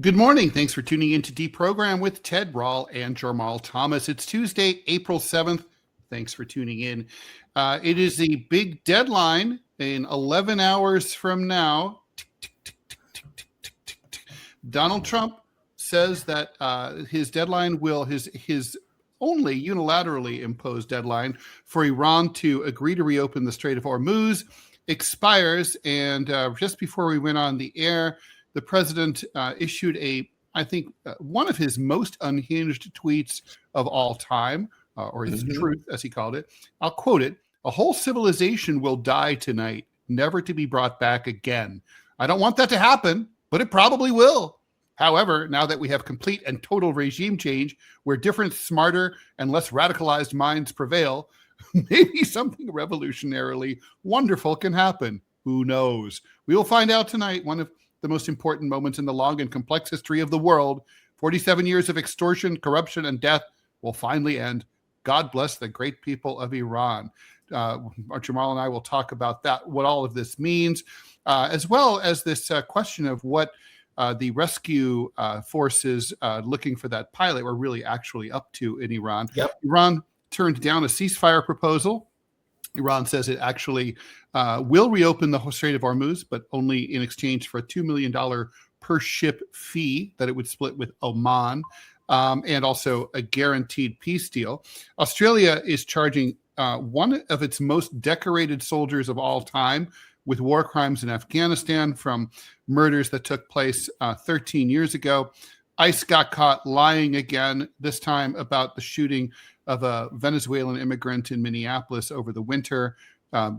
Good morning. Thanks for tuning in to DeProgram with Ted, Rall, and Jamarl Thomas. It's Tuesday, April 7th. Thanks for tuning in. It is the big deadline in 11 hours from now. Donald Trump says that his deadline will, his only unilaterally imposed deadline for Iran to agree to reopen the Strait of Hormuz expires. And just before we went on the air, the president issued one of his most unhinged tweets of all time, or his truth, as he called it. I'll quote it. "A whole civilization will die tonight, never to be brought back again. I don't want that to happen, but it probably will. However, now that we have complete and total regime change where different, smarter, and less radicalized minds prevail, maybe something revolutionarily wonderful can happen. Who knows? We will find out tonight. One of the most important moments in the long and complex history of the world. 47 years of extortion, corruption, and death will finally end. God bless the great people of Iran." Jamarl and I will talk about that, what all of this means, as well as this question of what the rescue forces looking for that pilot were really actually up to in Iran. Yep. Iran turned down a ceasefire proposal. Iran says it actually will reopen the Strait of Hormuz, but only in exchange for a $2 million per ship fee that it would split with Oman, and also a guaranteed peace deal. Australia is charging one of its most decorated soldiers of all time with war crimes in Afghanistan from murders that took place 13 years ago. ICE got caught lying again, this time about the shooting of a Venezuelan immigrant in Minneapolis over the winter.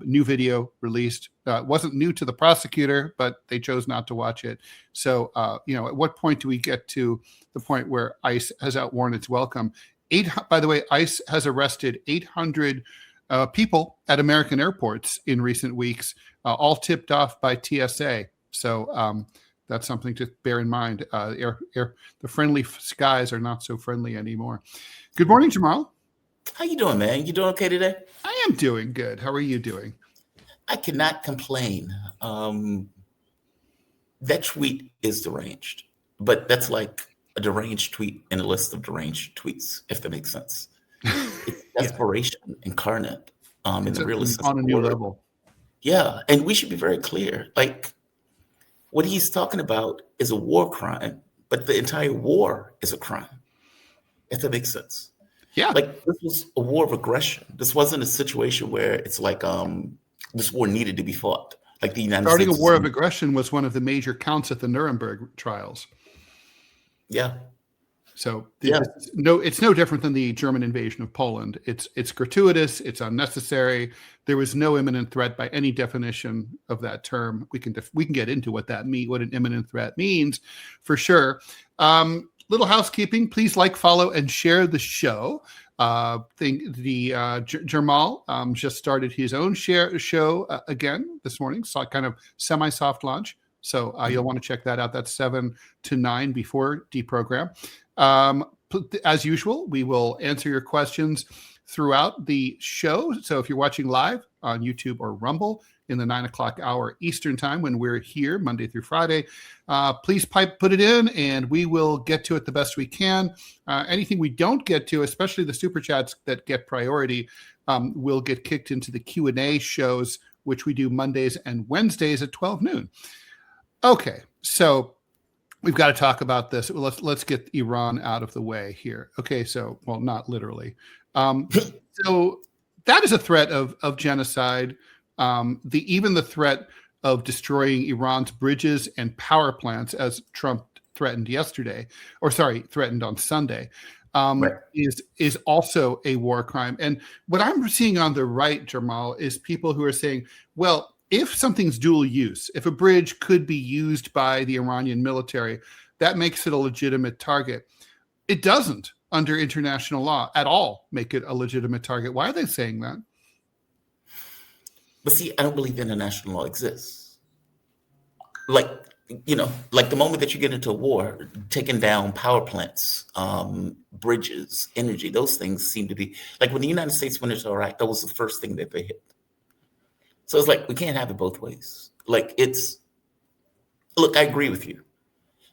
New video released. Wasn't new to the prosecutor, but they chose not to watch it. So, at what point do we get to the point where ICE has outworn its welcome? By the way, ICE has arrested 800 people at American airports in recent weeks, all tipped off by TSA. So that's something to bear in mind. The friendly skies are not so friendly anymore. Good morning, Jamarl. How you doing, man? You doing okay today? I am doing good. How are you doing? I cannot complain. That tweet is deranged, but that's like a deranged tweet in a list of deranged tweets, if that makes sense. It's desperation incarnate in the realist sense on a new level. Yeah, and we should be very clear. Like, what he's talking about is a war crime, but the entire war is a crime, if that makes sense. Yeah. Like, this was a war of aggression. This wasn't a situation where it's like this war needed to be fought. Like the United States. Starting a war of aggression was one of the major counts at the Nuremberg trials. Yeah. So it's no different than the German invasion of Poland. It's gratuitous. It's unnecessary. There was no imminent threat by any definition of that term. We can get into what an imminent threat means, for sure. Little housekeeping. Please like, follow, and share the show. Jamarl just started his own show again this morning. So kind of semi-soft launch. So you'll want to check that out. That's 7 to 9 before DeProgram. As usual, we will answer your questions throughout the show. So if you're watching live on YouTube or Rumble in the 9 o'clock hour Eastern time when we're here Monday through Friday, please put it in and we will get to it the best we can. Anything we don't get to, especially the super chats that get priority, will get kicked into the Q&A shows, which we do Mondays and Wednesdays at 12 noon. Okay, so we've got to talk about this. Let's get Iran out of the way here. Okay, so, well, not literally. So that is a threat of genocide. Even the threat of destroying Iran's bridges and power plants, as Trump threatened on Sunday, is also a war crime. And what I'm seeing on the right, Jamarl, is people who are saying, well, if something's dual use, if a bridge could be used by the Iranian military, that makes it a legitimate target. It doesn't, under international law, at all make it a legitimate target. Why are they saying that? But see, I don't believe international law exists. Like the moment that you get into a war, taking down power plants, bridges, energy, those things seem to be, like when the United States went into Iraq, that was the first thing that they hit. So it's like, we can't have it both ways. Like look, I agree with you.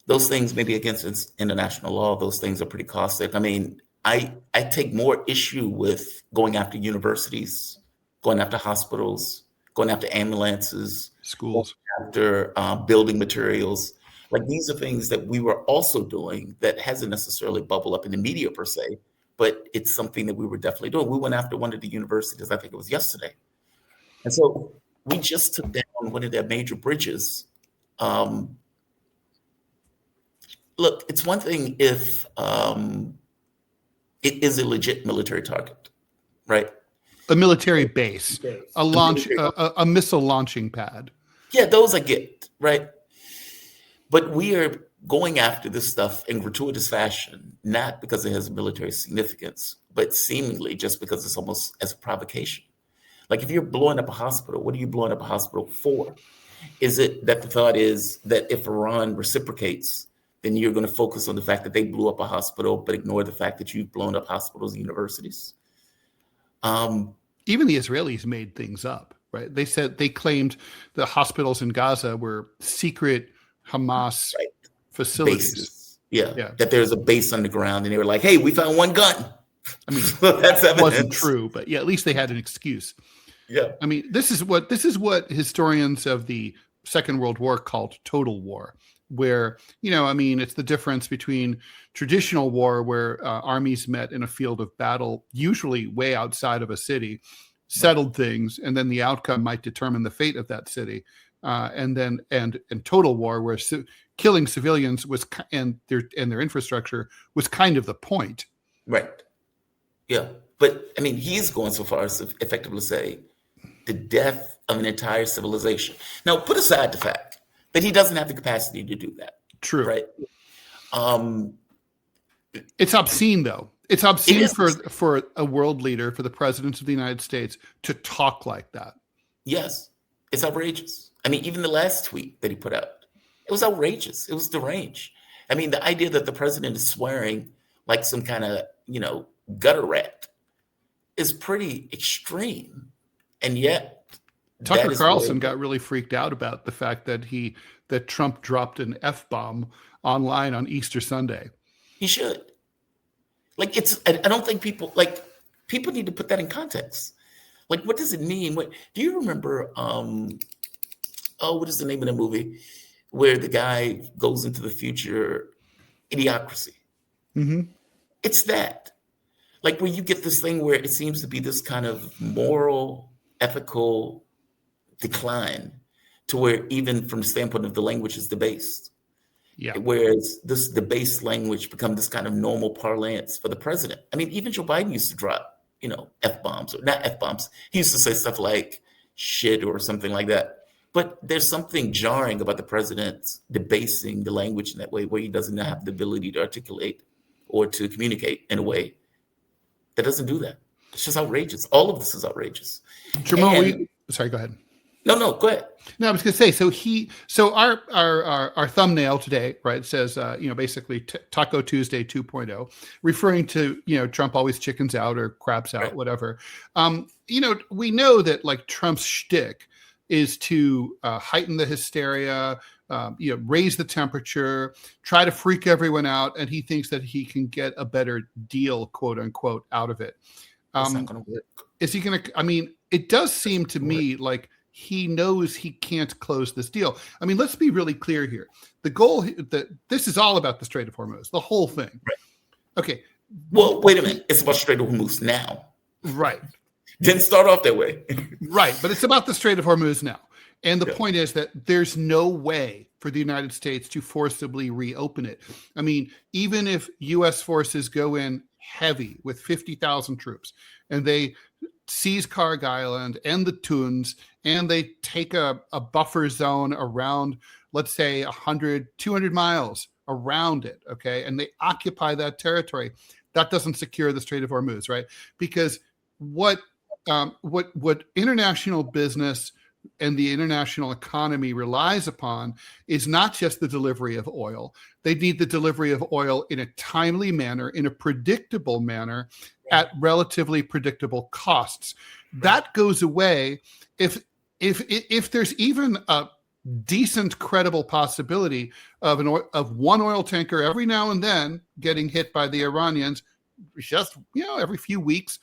Those things may be against international law. Those things are pretty caustic. I mean, I take more issue with going after universities, going after hospitals, going after ambulances, Schools. after building materials. Like these are things that we were also doing that hasn't necessarily bubbled up in the media per se, but it's something that we were definitely doing. We went after one of the universities, I think it was yesterday. And so we just took down one of their major bridges. Look, it's one thing if it is a legit military target, right? A military base, a missile launching pad. Yeah, those I get, right? But we are going after this stuff in gratuitous fashion, not because it has military significance, but seemingly just because it's almost as a provocation. Like if you're blowing up a hospital, what are you blowing up a hospital for? Is it that the thought is that if Iran reciprocates, then you're going to focus on the fact that they blew up a hospital, but ignore the fact that you've blown up hospitals and universities? Even the Israelis made things up, right? They claimed the hospitals in Gaza were secret Hamas facilities. Bases. Yeah, that there's a base underground, and they were like, "Hey, we found one gun." I mean, that's that wasn't true, but yeah, at least they had an excuse. Yeah, I mean, this is what historians of the Second World War called total war, where, I mean, it's the difference between traditional war where armies met in a field of battle, usually way outside of a city, settled things, and then the outcome might determine the fate of that city. And total war where killing civilians was and their infrastructure was kind of the point. Right. Yeah. But I mean, he's going so far as to effectively say the death of an entire civilization. Now, put aside the fact that he doesn't have the capacity to do that. True. Right. It's obscene, though. It's obscene for a world leader, for the president of the United States, to talk like that. Yes. It's outrageous. I mean, even the last tweet that he put out, it was outrageous. It was deranged. I mean, the idea that the president is swearing like some kind of, gutter rat is pretty extreme. And yet Tucker Carlson got really freaked out about the fact that Trump dropped an F-bomb online on Easter Sunday. He should. Like, I don't think people need to put that in context. Like, what does it mean? Do you remember, what is the name of the movie where the guy goes into the future, Idiocracy? Mm-hmm. It's that. Like, where you get this thing where it seems to be this kind of moral, ethical decline to where even from the standpoint of the language is debased. Yeah. Whereas this debased language become this kind of normal parlance for the president. I mean, even Joe Biden used to drop, F-bombs, or not F-bombs. He used to say stuff like shit or something like that. But there's something jarring about the president debasing the language in that way, where he doesn't have the ability to articulate or to communicate in a way that doesn't do that. It's just outrageous. All of this is outrageous. Jamarl, sorry, go ahead. No, go ahead. No, I was going to say, so our thumbnail today, right, says, basically Taco Tuesday 2.0, referring to, Trump always chickens out or craps out, right. Whatever. We know that like Trump's shtick is to heighten the hysteria, raise the temperature, try to freak everyone out. And he thinks that he can get a better deal, quote unquote, out of it. It's not going to work. Is he going to, I mean, it does seem to me like he knows he can't close this deal. I mean, let's be really clear here. The goal that this is all about the Strait of Hormuz, the whole thing. Right. Okay. Well, wait a minute. It's about Strait of Hormuz now. Right. Didn't start off that way. Right. But it's about the Strait of Hormuz now. And the point is that there's no way for the United States to forcibly reopen it. I mean, even if U.S. forces go in heavy with 50,000 troops and they seize Karg Island and the Tuns, and they take a buffer zone around, let's say 100, 200 miles around it, okay? And they occupy that territory. That doesn't secure the Strait of Hormuz, right? Because what international business and the international economy relies upon is not just the delivery of oil. They need the delivery of oil in a timely manner, in a predictable manner, at relatively predictable costs. That goes away if there's even decent, credible possibility of one oil tanker every now and then getting hit by the Iranians, just every few weeks.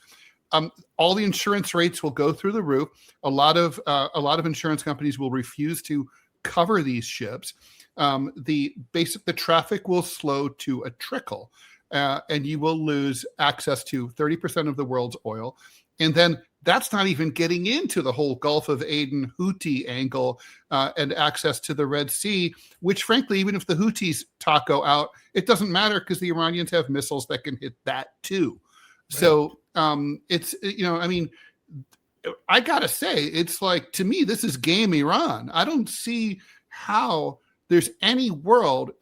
All the insurance rates will go through the roof. A lot of insurance companies will refuse to cover these ships. The traffic will slow to a trickle, and you will lose access to 30% of the world's oil. And then that's not even getting into the whole Gulf of Aden Houthi angle and access to the Red Sea, which frankly, even if the Houthis taco out, it doesn't matter because the Iranians have missiles that can hit that too. Right. So it's, I gotta say, it's like, to me, this is game Iran. I don't see how there's any world.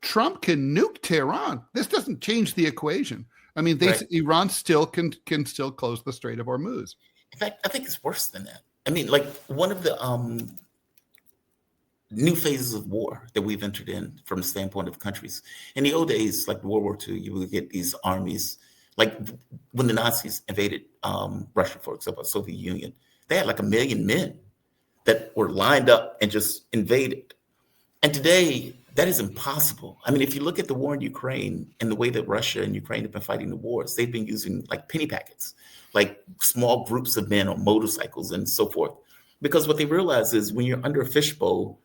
Trump can nuke Tehran. This doesn't change the equation. Right. Iran still can still close the Strait of Hormuz. In fact, I think it's worse than that. One of the new phases of war that we've entered in from the standpoint of countries. In the old days, like World War II, you would get these armies. Like when the Nazis invaded Russia, for example, the Soviet Union, they had like 1 million men that were lined up and just invaded. And today, that is impossible. If you look at the war in Ukraine and the way that Russia and Ukraine have been fighting the wars, they've been using like penny packets, like small groups of men on motorcycles and so forth. Because what they realize is when you're under a fishbowl,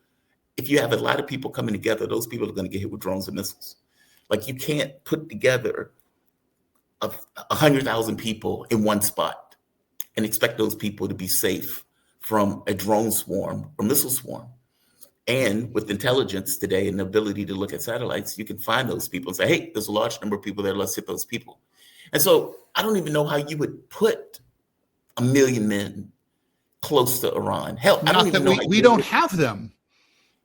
if you have a lot of people coming together, those people are going to get hit with drones and missiles. Like you can't put together 100,000 people in one spot and expect those people to be safe from a drone swarm or missile swarm. And with intelligence today and the ability to look at satellites, you can find those people and say, hey, there's a large number of people there, let's hit those people. And so I don't even know how you would put 1 million men close to Iran. Hell, I don't even know. We don't have them.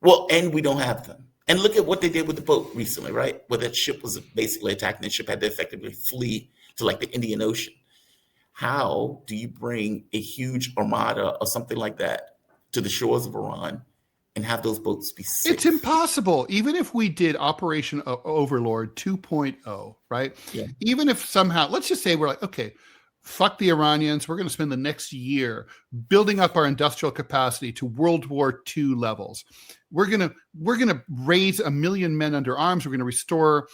Well, and we don't have them. And look at what they did with the boat recently, right? Where that ship was basically attacked and the ship had to effectively flee to like the Indian Ocean. How do you bring a huge armada or something like that to the shores of Iran and have those boats be safe? It's impossible. Even if we did Operation Overlord 2.0, right? Yeah. Even if somehow, let's just say we're like, okay, fuck the Iranians. We're going to spend the next year building up our industrial capacity to World War II levels. We're gonna raise 1 million men under arms. We're going to restore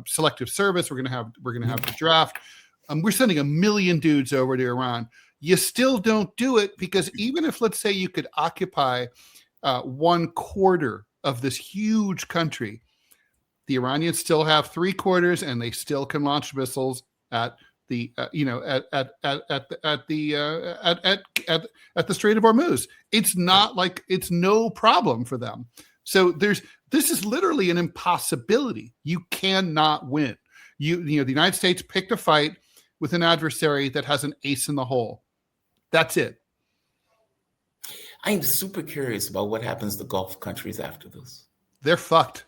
selective service. We're going to have the draft. We're sending 1 million dudes over to Iran. You still don't do it because even if, let's say, you could occupy 1/4 of this huge country, the Iranians still have 3/4, and they still can launch missiles at the at the Strait of Hormuz. It's not like it's no problem for them. So this is literally an impossibility. You cannot win. The United States picked a fight with an adversary that has an ace in the hole. That's it. I'm super curious about what happens to Gulf countries after this. They're fucked.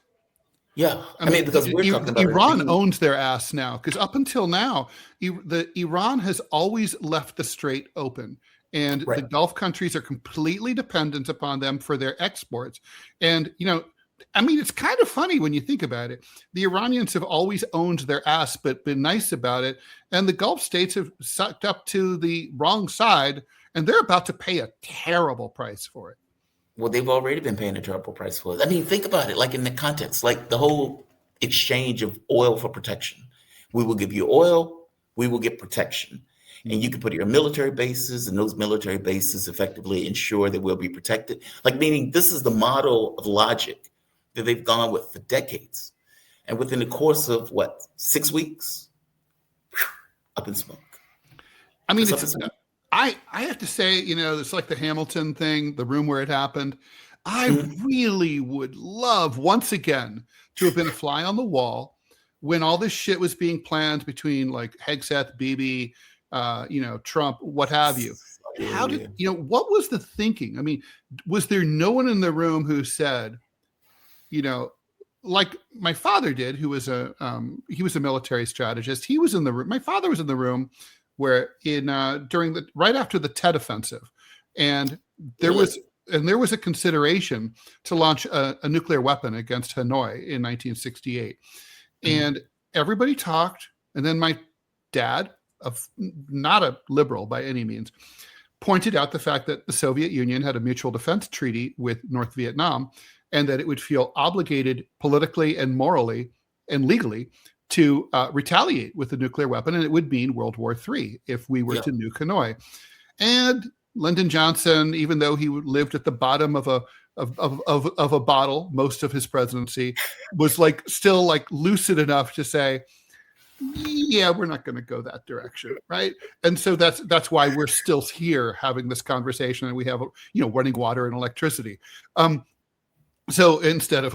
Yeah, because we're talking about Iran owns their ass now, because up until now, Iran has always left the strait open, and the Gulf countries are completely dependent upon them for their exports. And it's kind of funny when you think about it. The Iranians have always owned their ass, but been nice about it, and the Gulf states have sucked up to the wrong side, and they're about to pay a terrible price for it. Well, they've already been paying a terrible price for it. Think about it, like in the context, like the whole exchange of oil for protection. We will give you oil, we will get protection. And you can put your military bases, and those military bases effectively ensure that we'll be protected. Meaning this is the model of logic that they've gone with for decades. And within the course of 6 weeks, up in smoke. I have to say, it's like the Hamilton thing, the room where it happened. I really would love, once again, to have been a fly on the wall when all this shit was being planned between like Hegseth, Bibi, Trump, what have you. How did, what was the thinking? Was there no one in the room who said, like my father did, who was he was a military strategist. He was in the room. My father was in the room where right after the Tet Offensive, and there was a consideration to launch a nuclear weapon against Hanoi in 1968, and everybody talked, and then my dad, not a liberal by any means, pointed out the fact that the Soviet Union had a mutual defense treaty with North Vietnam, and that it would feel obligated politically and morally and legally to retaliate with a nuclear weapon, and it would mean World War III if we were to nuke Hanoi. And Lyndon Johnson, even though he lived at the bottom of a bottle most of his presidency, was still lucid enough to say, yeah, we're not going to go that direction, right? And so that's why we're still here having this conversation, and we have running water and electricity. So instead of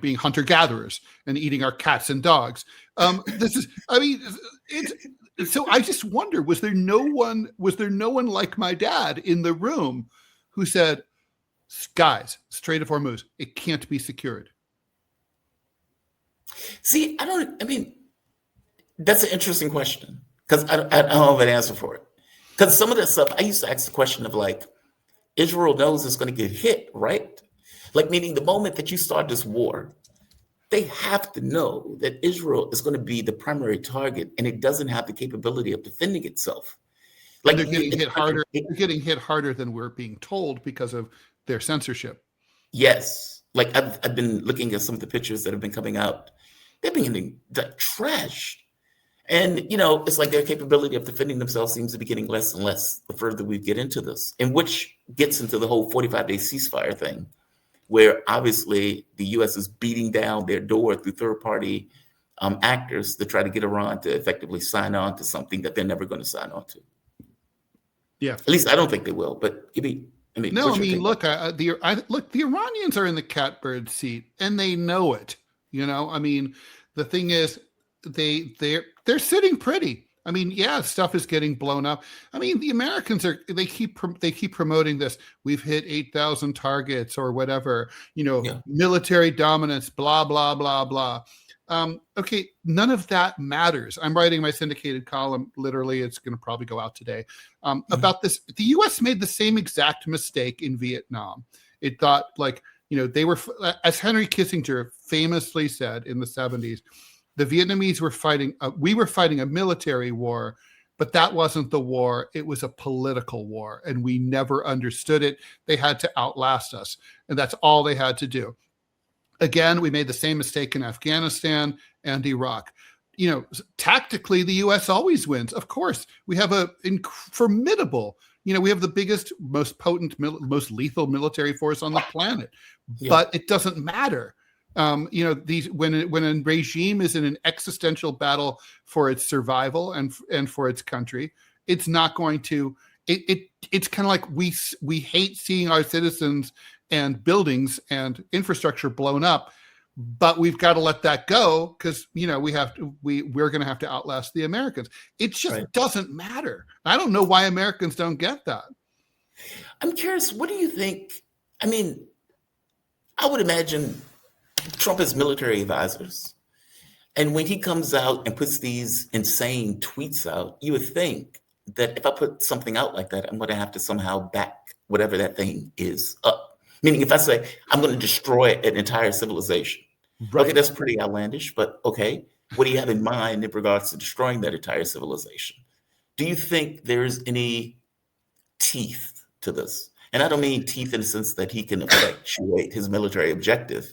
being hunter gatherers and eating our cats and dogs, so I just wonder, was there no one like my dad in the room who said, guys, Strait of Hormuz, it can't be secured? See, that's an interesting question, because I don't have an answer for it. Because some of that stuff, I used to ask the question of Israel knows it's going to get hit, right? Meaning the moment that you start this war, they have to know that Israel is going to be the primary target, and it doesn't have the capability of defending itself. They're getting hit harder. They're getting hit harder than we're being told because of their censorship. Yes, I've been looking at some of the pictures that have been coming out. They've been getting trashed, and it's their capability of defending themselves seems to be getting less and less the further we get into this, and which gets into the whole 45-day ceasefire thing, where obviously the U.S. is beating down their door through third-party actors to try to get Iran to effectively sign on to something that they're never going to sign on to. Yeah, at least I don't think they will. But look, the Iranians are in the catbird seat, and they know it. The thing is, they're sitting pretty. Stuff is getting blown up. The Americans they keep promoting this. We've hit 8,000 targets or whatever, military dominance, blah, blah, blah, blah. Okay, none of that matters. I'm writing my syndicated column. Literally, it's going to probably go out today about this. The U.S. made the same exact mistake in Vietnam. It thought they were, as Henry Kissinger famously said in the 70s, the Vietnamese were fighting, we were fighting a military war, but that wasn't the war. It was a political war, and we never understood it. They had to outlast us, and that's all they had to do. Again, we made the same mistake in Afghanistan and Iraq. Tactically, the U.S. always wins. Of course, we have a formidable, we have the biggest, most potent, most lethal military force on the planet, but it doesn't matter. When a regime is in an existential battle for its survival and for its country, it's not going to. It's kind of like we hate seeing our citizens and buildings and infrastructure blown up, but we've got to let that go because we're going to have to outlast the Americans. It just doesn't matter. I don't know why Americans don't get that. I'm curious. What do you think? I would imagine Trump has military advisors, and when he comes out and puts these insane tweets out, you would think that if I put something out like that, I'm going to have to somehow back whatever that thing is up. Meaning, if I say I'm going to destroy an entire civilization, okay, that's pretty outlandish, but okay, what do you have in mind in regards to destroying that entire civilization? Do you think there's any teeth to this? And I don't mean teeth in the sense that he can effectuate his military objective,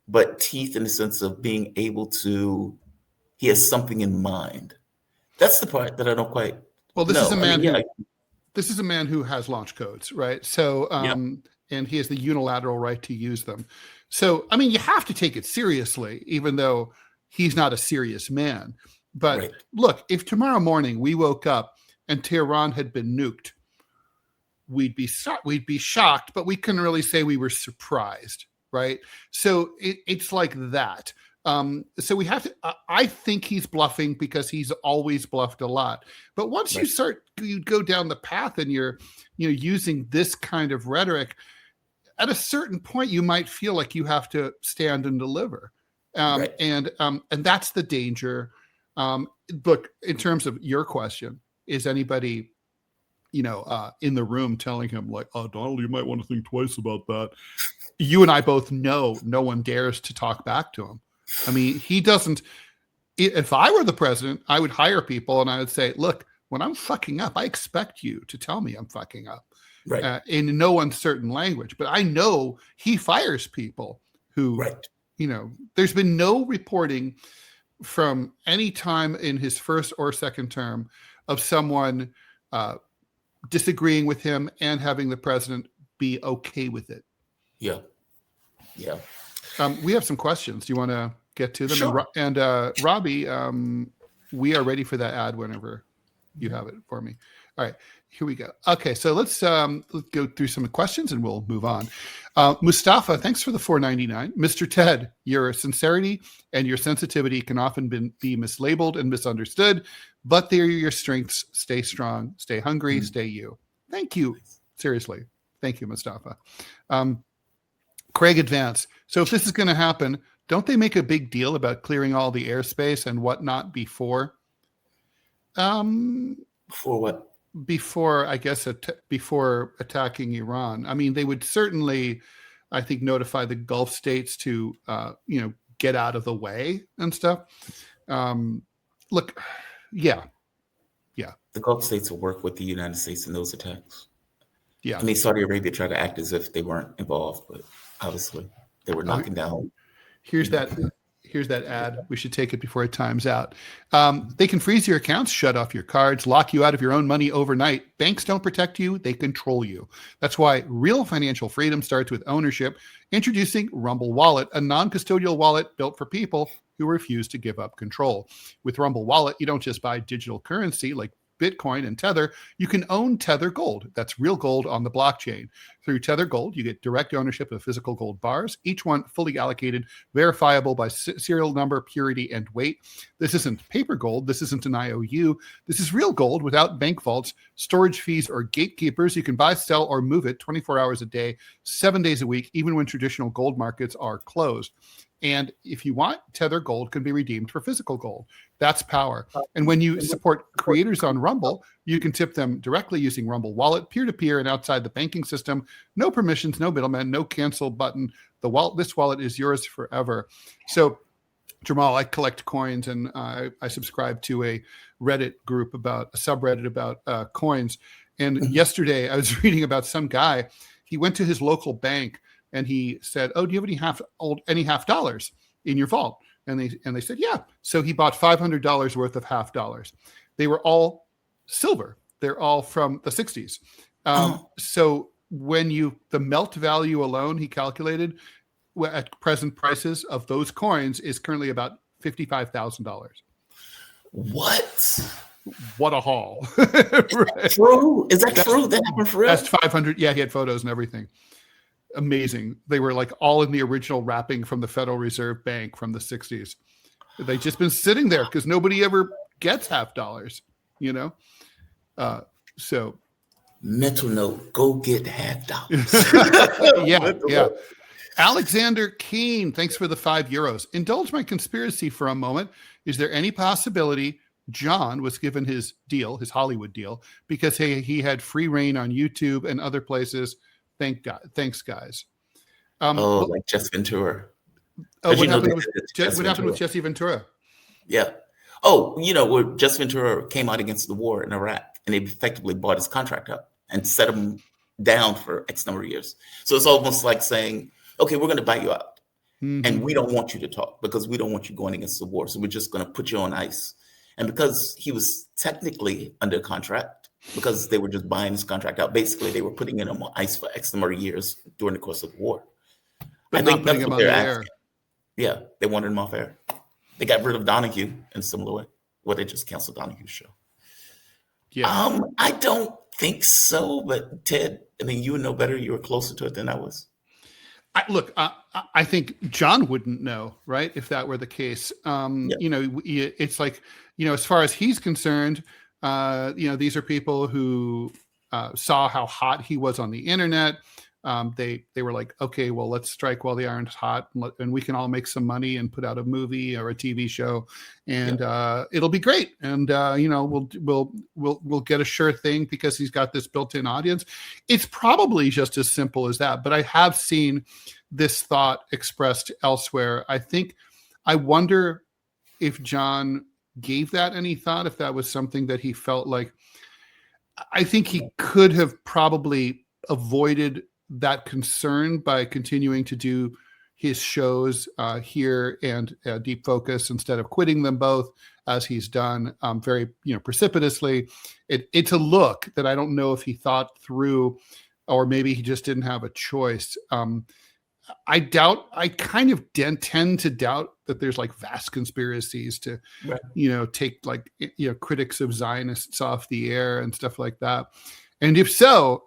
but teeth in the sense of being able to, he has something in mind. That's the part that I don't quite know. This is a man who has launch codes, right? So, and he has the unilateral right to use them. So, you have to take it seriously, even though he's not a serious man. But look, if tomorrow morning we woke up and Tehran had been nuked, we'd be shocked, but we couldn't really say we were surprised. Right. So it's like that. So we have to, I think he's bluffing because he's always bluffed a lot. But once you go down the path and you're using this kind of rhetoric, at a certain point, you might feel like you have to stand and deliver. And that's the danger. Look, in terms of your question, is anybody in the room telling him Donald, you might want to think twice about that? You and I both know no one dares to talk back to him. He doesn't. If I were the president, I would hire people and I would say, look, when I'm fucking up, I expect you to tell me I'm fucking up Right. in no uncertain language. But I know he fires people who, there's been no reporting from any time in his first or second term of someone disagreeing with him and having the president be okay with it. Yeah. We have some questions. Do you want to get to them? Sure. And Robbie, we are ready for that ad whenever you have it for me. All right, here we go. Okay, so let's go through some questions and we'll move on. Mustafa, thanks for the $4.99. Mr. Ted, your sincerity and your sensitivity can often be mislabeled and misunderstood, but they're your strengths. Stay strong, stay hungry, stay you. Thank you. Seriously. Thank you, Mustafa. Craig Advance. So if this is going to happen, don't they make a big deal about clearing all the airspace and whatnot before? Before what? Before, I guess, before attacking Iran. I mean, they would certainly, I think, notify the Gulf states to, get out of the way and stuff. Look, yeah. The Gulf states will work with the United States in those attacks. Yeah. I mean, Saudi Arabia tried to act as if they weren't involved, but obviously they were knocking down. Here's that ad. We should take it before it times out. They can freeze your accounts, shut off your cards, lock you out of your own money overnight. Banks don't protect you. They control you. That's why real financial freedom starts with ownership. Introducing Rumble Wallet, a non-custodial wallet built for people who refuse to give up control. With Rumble Wallet, you don't just buy digital currency like Bitcoin and Tether, you can own Tether Gold. That's real gold on the blockchain. Through Tether Gold, you get direct ownership of physical gold bars, each one fully allocated, verifiable by serial number, purity, and weight. This isn't paper gold. This isn't an IOU. This is real gold without bank vaults, storage fees, or gatekeepers. You can buy, sell, or move it 24 hours a day, 7 days a week, even when traditional gold markets are closed. And if you want, Tether Gold can be redeemed for physical gold. That's power. And when you support creators on Rumble, you can tip them directly using Rumble Wallet, peer-to-peer and outside the banking system. No permissions, no middleman, no cancel button. This wallet is yours forever. So, Jamal, I collect coins, and I subscribe to a Reddit group a subreddit about coins. And yesterday I was reading about some guy. He went to his local bank and he said, "Oh, do you have any half dollars in your vault?" And they said, "Yeah." So he bought $500 worth of half dollars. They were all silver. They're all from the 60s. So when the melt value alone, he calculated at present prices of those coins is currently about $55,000. What a haul. Right. True? Is that true? That happened for real? That's 500. Yeah, he had photos and everything. Amazing. They were like all in the original wrapping from the Federal Reserve Bank from the 60s. They've just been sitting there because nobody ever gets half dollars, so mental note, go get half dollars. Yeah. Alexander Keene, thanks for the €5. Indulge my conspiracy for a moment. Is there any possibility John was given his Hollywood deal, because he had free reign on YouTube and other places? Thanks, guys. Like Jesse Ventura. What happened with Jesse Ventura? Yeah. Where Jesse Ventura came out against the war in Iraq, and they effectively bought his contract up and set him down for X number of years. So it's almost like saying, okay, we're going to buy you out. Mm-hmm. And we don't want you to talk because we don't want you going against the war. So we're just going to put you on ice. And because he was technically under contract, because they were just buying his contract out, basically they were putting him on ice for X number of years during the course of the war. But not putting him on the air. Yeah, they wanted him off air. They got rid of Donahue in a similar way. Well, they just canceled Donahue's show. Yeah. I don't think so, but Ted, I mean, you would know better. You were closer to it than I was. I think John wouldn't know, right? If that were the case, it's like, as far as he's concerned, these are people who saw how hot he was on the internet. They were like, okay, well, let's strike while the iron's hot, and we can all make some money and put out a movie or a TV show, and it'll be great. And we'll get a sure thing because he's got this built-in audience. It's probably just as simple as that. But I have seen this thought expressed elsewhere. I wonder if John gave that any thought, if that was something that he felt like. I think he could have probably avoided that concern by continuing to do his shows here and Deep Focus instead of quitting them both, as he's done very precipitously. It's a look that I don't know if he thought through, or maybe he just didn't have a choice. I kind of tend to doubt that there's like vast conspiracies to, take like, critics of Zionists off the air and stuff like that. And if so,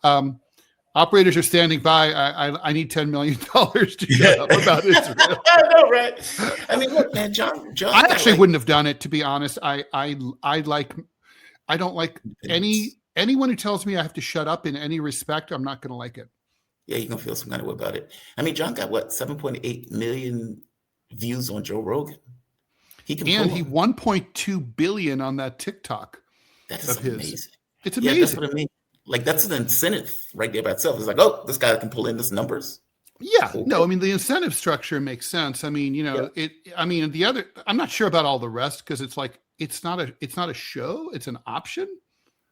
operators are standing by. I need $10 million to shut up about Israel. I know, right? I mean, look, man, John. I actually wouldn't have done it, to be honest. I don't like anyone who tells me I have to shut up in any respect. I'm not going to like it. Yeah, you're gonna feel some kind of way about it. I mean, John got 7.8 million views on Joe Rogan. He 1.2 billion on that TikTok. That is amazing. It's amazing. Yeah, that's what I mean. Like, that's an incentive right there by itself. It's like, oh, this guy can pull in these numbers. Yeah, okay. No, I mean, the incentive structure makes sense. I mean, the other, I'm not sure about all the rest, because it's like, it's not a show, it's an option.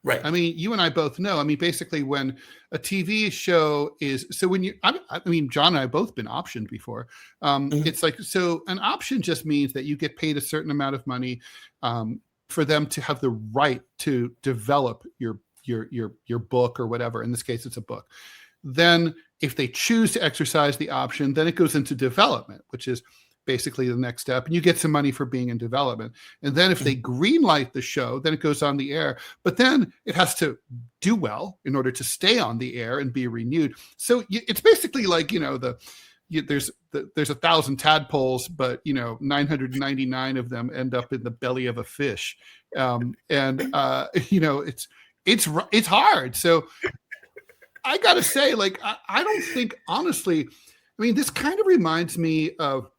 Right. I mean, you and I both know. I mean, basically, when a TV show is I mean, John and I have both been optioned before. It's like, so an option just means that you get paid a certain amount of money for them to have the right to develop your book or whatever. In this case, it's a book. Then, if they choose to exercise the option, then it goes into development, which is basically the next step, and you get some money for being in development. And then if they green light the show, then it goes on the air, but then it has to do well in order to stay on the air and be renewed. So it's basically like, there's 1,000 tadpoles, but 999 of them end up in the belly of a fish. It's hard. So I gotta say, like, I don't think, honestly, I mean, this kind of reminds me of,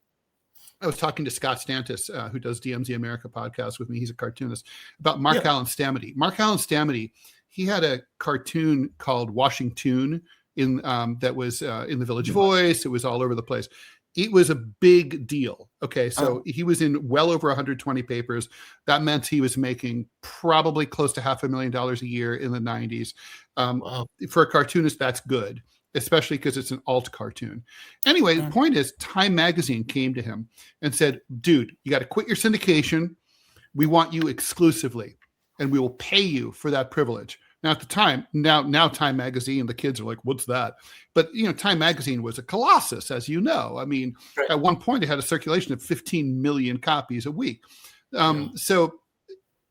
I was talking to Scott Stantis, who does DMZ America podcast with me. He's a cartoonist, about Mark Allen Stamety. Mark Allen Stamety, he had a cartoon called Washington that was in the Village Voice. It was all over the place. It was a big deal. Okay, so he was in well over 120 papers. That meant he was making probably close to $500,000 a year in the 90s. For a cartoonist, that's good, especially because it's an alt cartoon. Anyway, the point is, Time Magazine came to him and said, dude, you got to quit your syndication. We want you exclusively, and we will pay you for that privilege. Now, at the time, now Time Magazine, the kids are like, what's that? But, Time Magazine was a colossus, as you know. I mean, At one point, it had a circulation of 15 million copies a week. So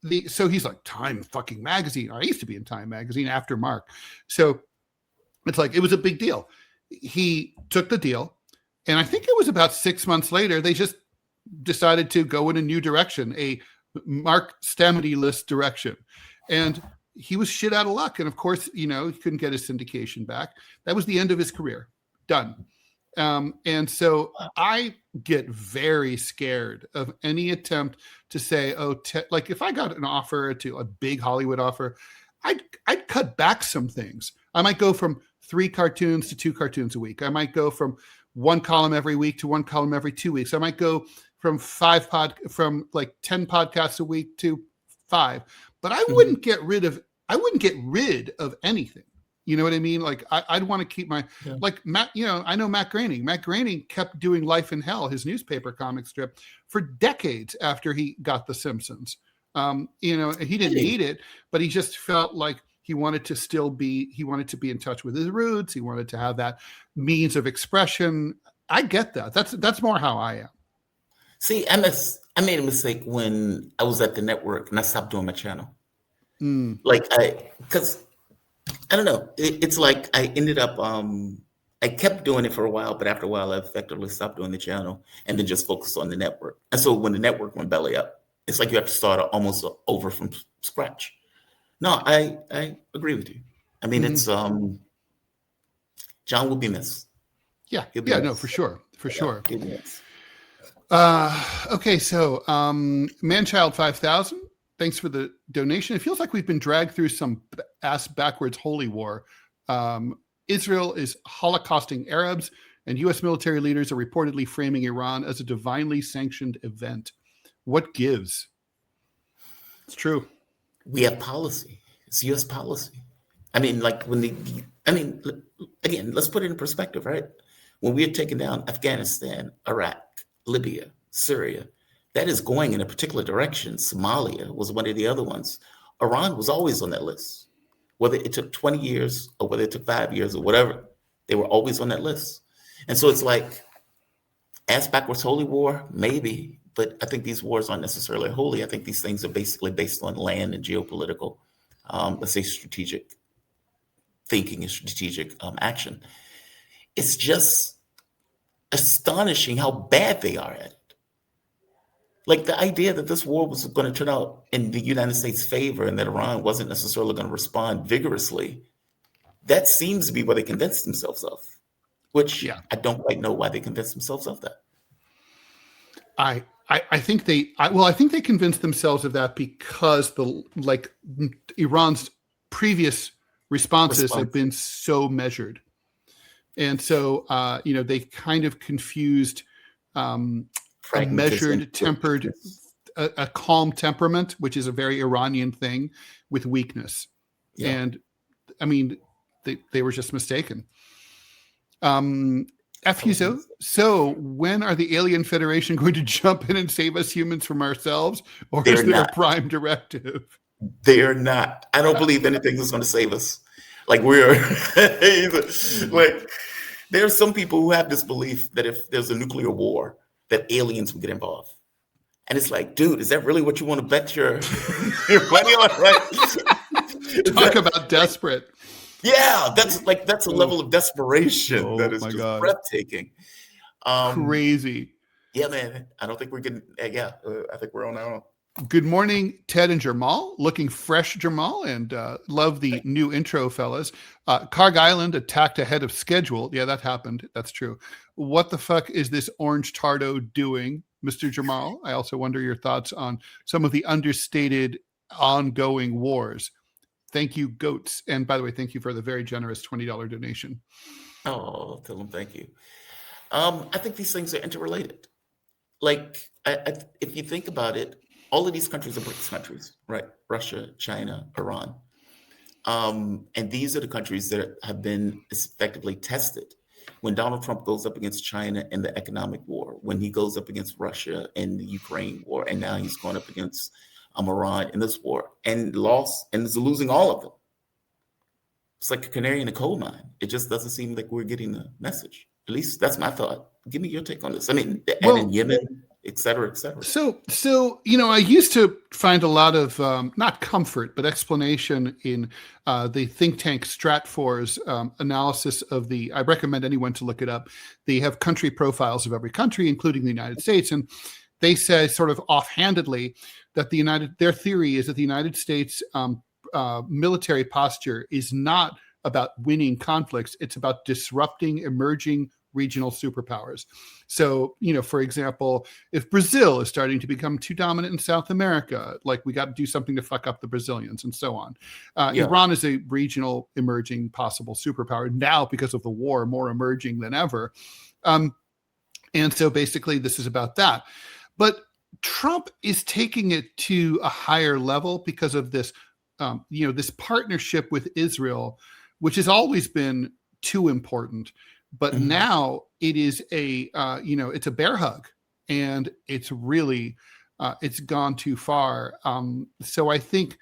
he's like, Time fucking Magazine. I used to be in Time Magazine after Mark. So it's like, it was a big deal. He took the deal, and I think it was about 6 months later, they just decided to go in a new direction, a Mark Stamety-less direction. And he was shit out of luck. And of course, he couldn't get his syndication back. That was the end of his career. Done. And so I get very scared of any attempt to say, like if I got an offer to a big Hollywood offer, I'd cut back some things. I might go from 3 cartoons to 2 cartoons a week. I might go from 1 column every week to 1 column every 2 weeks. I might go from 10 podcasts a week to 5. But I wouldn't get rid of anything. You know what I mean? Like I'd want to keep like Matt, I know Matt Groening. Matt Groening kept doing Life in Hell, his newspaper comic strip, for decades after he got The Simpsons. He didn't need it, but he just felt like he wanted to be in touch with his roots. He wanted to have that means of expression. I get that. That's more how I am. See, I made a mistake when I was at the network and I stopped doing my channel. Because I don't know. It's like I ended up, I kept doing it for a while, but after a while, I effectively stopped doing the channel and then just focused on the network. And so when the network went belly up, it's like you have to start almost over from scratch. No, I agree with you. I mean, it's John will be missed. Yeah, no, for sure. Okay, so Manchild 5000. Thanks for the donation. It feels like we've been dragged through some ass backwards holy war. Israel is holocausting Arabs, and U.S. military leaders are reportedly framing Iran as a divinely sanctioned event. What gives? It's true. We have policy. It's U.S. policy. I mean, like again, let's put it in perspective, right? When we had taken down Afghanistan, Iraq, Libya, Syria, that is going in a particular direction. Somalia was one of the other ones. Iran was always on that list. Whether it took 20 years or whether it took 5 years or whatever, they were always on that list. And so it's like, ass backwards holy war, maybe, but I think these wars aren't necessarily holy. I think these things are basically based on land and geopolitical, let's say strategic thinking and strategic action. It's just astonishing how bad they are at it. Like the idea that this war was going to turn out in the United States' favor and that Iran wasn't necessarily going to respond vigorously, that seems to be what they convinced themselves of, which I don't quite know why they convinced themselves of that. I think they convinced themselves of that because Iran's previous responses have been so measured. And so, they kind of confused a measured, tempered, a calm temperament, which is a very Iranian thing, with weakness. Yeah. And I mean, they were just mistaken. Fuso, so when are the Alien Federation going to jump in and save us humans from ourselves? Or is there a prime directive? They are not. I don't believe anything is going to save us. Like like there are some people who have this belief that if there's a nuclear war, that aliens will get involved. And it's like, dude, is that really what you want to bet your money on? Right? Talk about desperate. Yeah, that's a level of desperation that is just breathtaking. Crazy. Yeah, man. I don't think we're getting. I think we're on our own. Good morning, Ted and Jamal. Looking fresh, Jamal, and love the new intro, fellas. Karg Island attacked ahead of schedule. Yeah, that happened. That's true. What the fuck is this orange tardo doing, Mr. Jamal? I also wonder your thoughts on some of the understated ongoing wars. Thank you, goats. And by the way, thank you for the very generous $20 donation. Oh, tell them thank you. I think these things are interrelated. Like, if you think about it, all of these countries are BRICS countries, right? Russia, China, Iran. And these are the countries that have been effectively tested. When Donald Trump goes up against China in the economic war, when he goes up against Russia in the Ukraine war, and now he's going up against Iran in this war, and lost and is losing all of them. It's like a canary in a coal mine. It just doesn't seem like we're getting the message. At least that's my thought. Give me your take on this. I mean, and in Yemen, et cetera, et cetera. So, I used to find a lot of, not comfort, but explanation in the think tank Stratfor's analysis of I recommend anyone to look it up. They have country profiles of every country, including the United States. And they say sort of offhandedly that their theory is that the United States military posture is not about winning conflicts. It's about disrupting emerging regional superpowers. So, for example, if Brazil is starting to become too dominant in South America, like we got to do something to fuck up the Brazilians and so on. Iran is a regional emerging possible superpower now because of the war, more emerging than ever. And so basically this is about that. But Trump is taking it to a higher level because of this, this partnership with Israel, which has always been too important. But now it is it's a bear hug, and it's really, it's gone too far. So I think,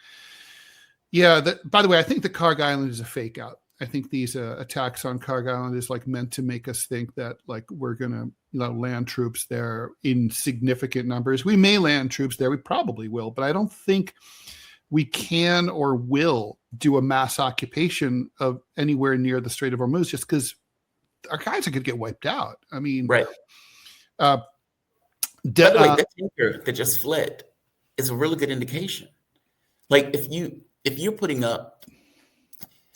by the way, I think the Karg Island is a fake out. I think these attacks on Karg Island is like meant to make us think that like we're going to land troops there in significant numbers. We may land troops there. We probably will, but I don't think we can or will do a mass occupation of anywhere near the Strait of Hormuz just because our guys are going to get wiped out. I mean, right. By the way, that tanker that just fled is a really good indication. Like if you're putting up,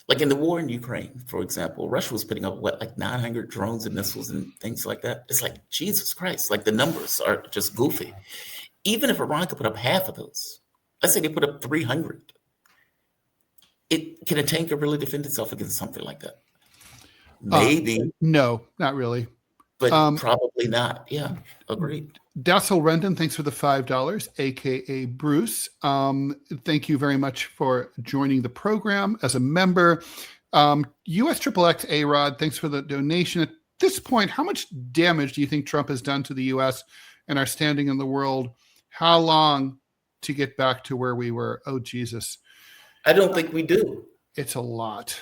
like in the war in Ukraine, for example, Russia was putting up like 900 drones and missiles and things like that. It's like, Jesus Christ, like the numbers are just goofy. Even if Iran could put up half of those, let's say they put up 300, can a tanker really defend itself against something like that? Maybe. No, not really. But probably not. Yeah, agreed. Dassel Rendon, thanks for the $5, aka Bruce. Thank you very much for joining the program as a member. US XXX A-Rod, thanks for the donation. At this point, how much damage do you think Trump has done to the US and our standing in the world? How long to get back to where we were? Oh, Jesus. I don't think we do. It's a lot.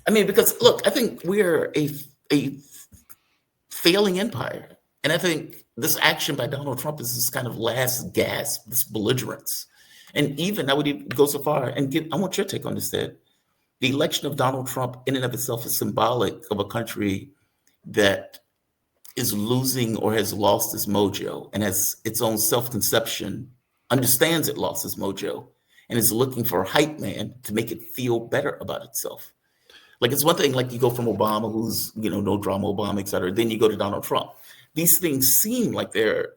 I mean, because look, I think we're a failing empire. And I think this action by Donald Trump is this kind of last gasp, this belligerence. And even I would even go so far and I want your take on this, Ted. The election of Donald Trump in and of itself is symbolic of a country that is losing or has lost its mojo and has its own self-conception, understands it lost its mojo, and is looking for a hype man to make it feel better about itself. Like it's one thing, like you go from Obama, who's, no drama Obama, et cetera. Then you go to Donald Trump. These things seem like they're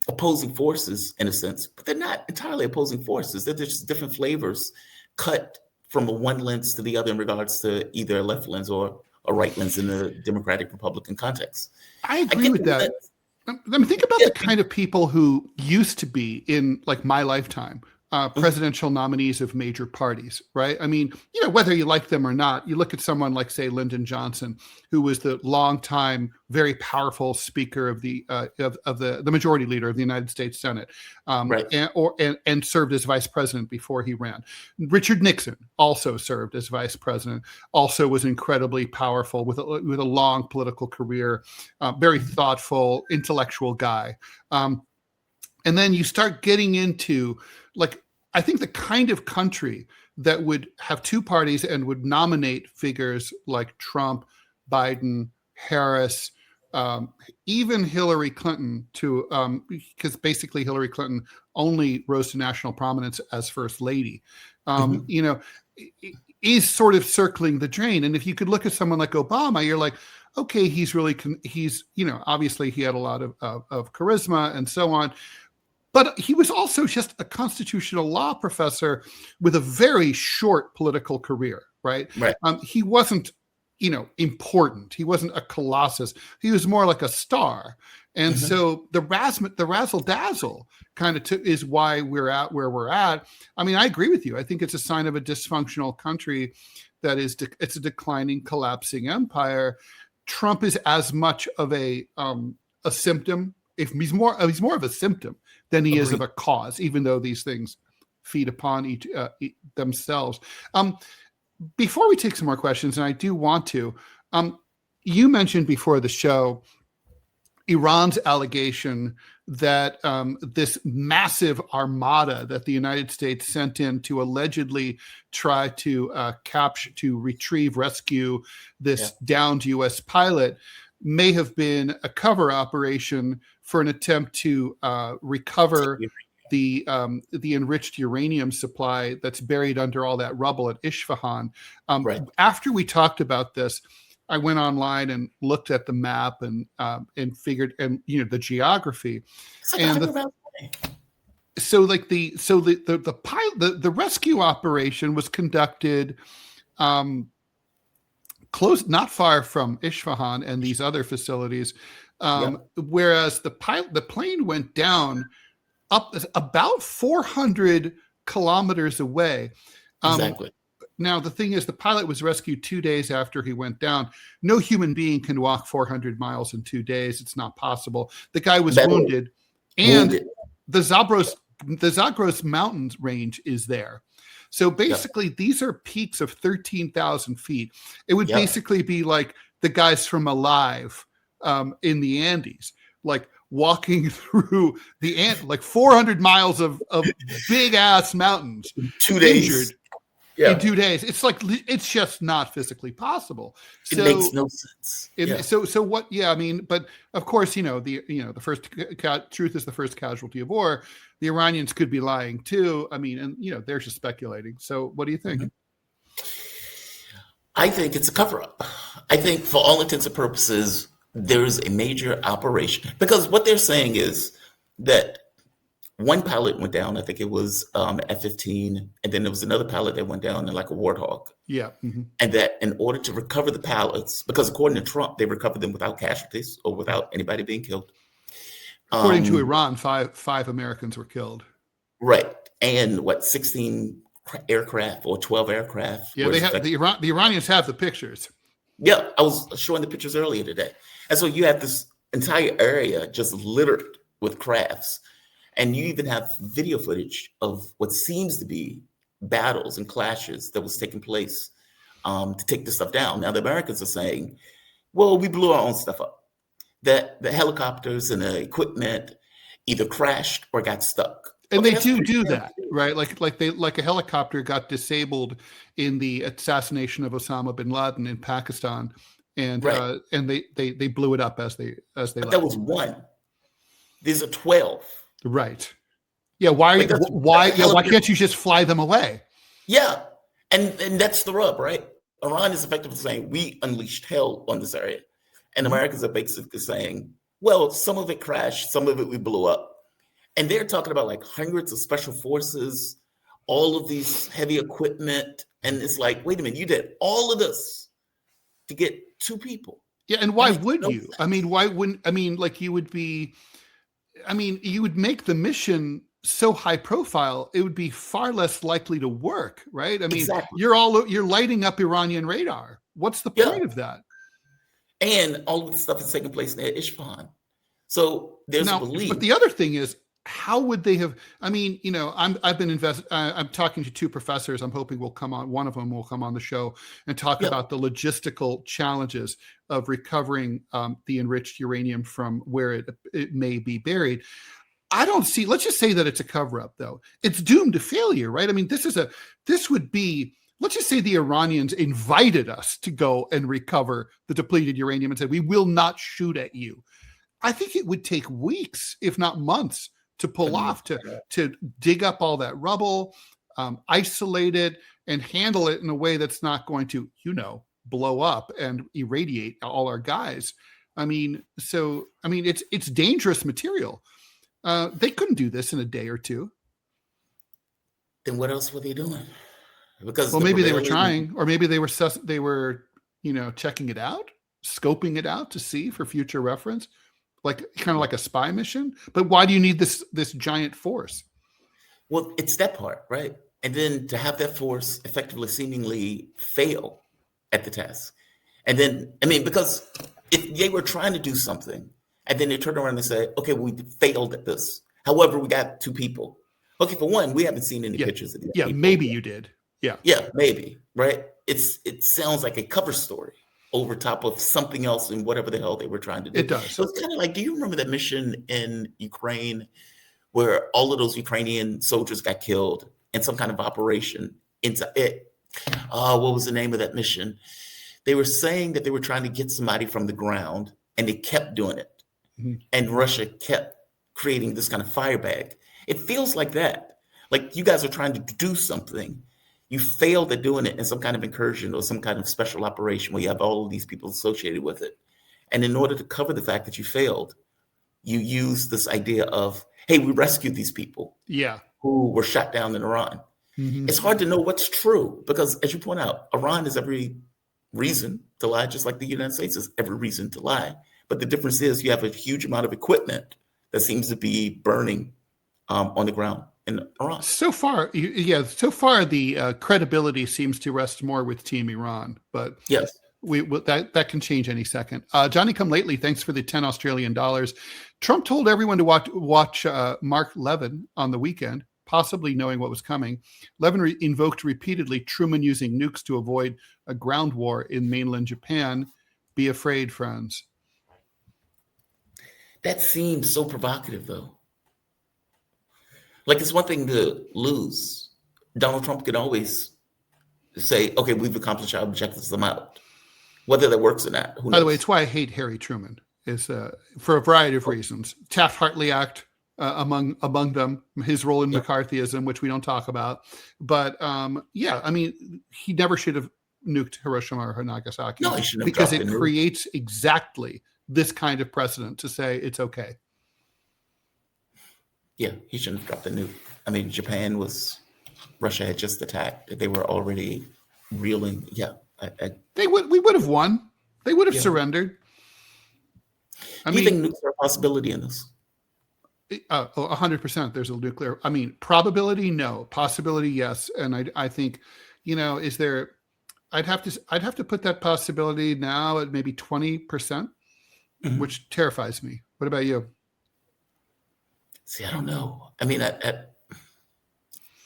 opposing forces in a sense, but they're not entirely opposing forces. They're just different flavors cut from one lens to the other in regards to either a left lens or a right lens in the Democratic Republican context. I agree with that. I mean, think about the kind of people who used to be in like my lifetime, presidential nominees of major parties, right? I mean, whether you like them or not, you look at someone like, say, Lyndon Johnson, who was the longtime, very powerful speaker of the majority leader of the United States Senate, right. and served as vice president before he ran. Richard Nixon also served as vice president, also was incredibly powerful with a long political career, very thoughtful, intellectual guy. And then you start getting into I think the kind of country that would have two parties and would nominate figures like Trump, Biden, Harris, even Hillary Clinton because basically Hillary Clinton only rose to national prominence as first lady, is sort of circling the drain. And if you could look at someone like Obama, you're like, okay, he's obviously he had a lot of charisma and so on. But he was also just a constitutional law professor with a very short political career, right? Right. He wasn't, important. He wasn't a colossus. He was more like a star. And so the razzle dazzle kind of is why we're at where we're at. I mean, I agree with you. I think it's a sign of a dysfunctional country that it's a declining, collapsing empire. Trump is as much of a symptom. If he's more of a symptom than he is of a cause, even though these things feed upon each themselves. Before we take some more questions, and I do want to, you mentioned before the show Iran's allegation that this massive armada that the United States sent in to allegedly try to rescue this downed U.S. pilot may have been a cover operation for an attempt to recover the enriched uranium supply that's buried under all that rubble at Isfahan. After we talked about this, I went online and looked at the map and figured, and the geography. The rescue operation was conducted close, not far from Isfahan and these other facilities, whereas the plane went down up about 400 kilometers away. Exactly. Now, the thing is, the pilot was rescued 2 days after he went down. No human being can walk 400 miles in 2 days. It's not possible. The guy was wounded. And the Zagros Mountains range is there. So basically, these are peaks of 13,000 feet. It would basically be like the guys from Alive in the Andes, like walking through like 400 miles of big ass mountains. 2 days. Injured. In 2 days. It's like, it's just not physically possible. It makes no sense. So what, I mean, but of course, the first truth is the first casualty of war. The Iranians could be lying too. I mean, and they're just speculating. So what do you think? I think it's a cover-up. I think for all intents and purposes, there's a major operation, because what they're saying is that one pilot went down. I think it was F-15, and then there was another pilot that went down in like a Warthog. Yeah. And that in order to recover the pilots, because according to Trump, they recovered them without casualties or without anybody being killed. According to Iran, five Americans were killed. Right. And 16 aircraft or 12 aircraft? Yeah, they have the Iranians have the pictures. Yeah, I was showing the pictures earlier today. And so you have this entire area just littered with crafts. And you even have video footage of what seems to be battles and clashes that was taking place to take this stuff down. Now, the Americans are saying, well, we blew our own stuff up. That the helicopters and the equipment either crashed or got stuck. And they do that, right? Like a helicopter got disabled in the assassination of Osama bin Laden in Pakistan, and right. And they blew it up as they But left. That was one. These are 12. Right. Yeah. Why can't you just fly them away? Yeah. And that's the rub, right? Iran is effectively saying we unleashed hell on this area. And Americans are basically saying, well, some of it crashed, some of it we blew up. And they're talking about like hundreds of special forces, all of these heavy equipment. And it's like, wait a minute, you did all of this to get 2 people. Yeah. And why would you? I mean, why wouldn't, I mean, like you would make the mission so high profile, it would be far less likely to work, right? I mean, exactly. You're lighting up Iranian radar. What's the point of that? And all of the stuff is taking place near Isfahan. So there's a belief. But the other thing is, how would they have? I mean, I'm talking to 2 professors. I'm hoping one of them will come on the show and talk about the logistical challenges of recovering the enriched uranium from where it may be buried. I don't see. Let's just say that it's a cover-up, though. It's doomed to failure, right? I mean, this would be. Let's just say the Iranians invited us to go and recover the depleted uranium and said, we will not shoot at you. I think it would take weeks, if not months, to pull off, to dig up all that rubble, isolate it, and handle it in a way that's not going to, blow up and irradiate all our guys. I mean, it's dangerous material. They couldn't do this in a day or 2. Then what else were they doing? Because maybe they were trying, or maybe they were checking it out, scoping it out to see for future reference, kind of like a spy mission. But why do you need this giant force? Well, it's that part, right? And then to have that force effectively seemingly fail at the task. And then, because if they were trying to do something and then they turn around and say, okay, we failed at this. However, we got 2 people. Okay, for one, we haven't seen any pictures of these people. Maybe you did. Yeah, maybe, right? It sounds like a cover story over top of something else and whatever the hell they were trying to do. It does. So it's kind of like, do you remember that mission in Ukraine where all of those Ukrainian soldiers got killed in some kind of operation into it? What was the name of that mission? They were saying that they were trying to get somebody from the ground and they kept doing it. Mm-hmm. And Russia kept creating this kind of fire bag. It feels like that. Like you guys are trying to do something. You failed at doing it in some kind of incursion or some kind of special operation where you have all of these people associated with it. And in order to cover the fact that you failed, you use this idea of, hey, we rescued these people who were shot down in Iran. Mm-hmm. It's hard to know what's true because, as you point out, Iran has every reason to lie, just like the United States has every reason to lie. But the difference is you have a huge amount of equipment that seems to be burning on the ground in Iran. So far, the credibility seems to rest more with Team Iran, but yes, that can change any second. Johnny Come Lately, thanks for the $10 Australian. Trump told everyone to watch Mark Levin on the weekend, possibly knowing what was coming. Levin invoked repeatedly Truman using nukes to avoid a ground war in mainland Japan. Be afraid, friends. That seems so provocative, though. Like, it's one thing to lose. Donald Trump can always say, okay, we've accomplished our objectives, I'm out. Whether that works or not, who knows? By the way, it's why I hate Harry Truman, is for a variety of reasons. Taft-Hartley Act, among them, his role in McCarthyism, which we don't talk about. But, he never should have nuked Hiroshima or Nagasaki. No, he shouldn't have. Because it creates exactly this kind of precedent to say it's okay. Yeah, he shouldn't have dropped the nuke. I mean, Russia had just attacked. They were already reeling. Yeah. We would have won. They would have surrendered. Do you think nukes are a possibility in this? 100%. There's a nuclear. I mean, probability, no. Possibility, yes. And I think, is there? I'd have to put that possibility now at maybe 20%, which terrifies me. What about you? See, I don't know. I mean,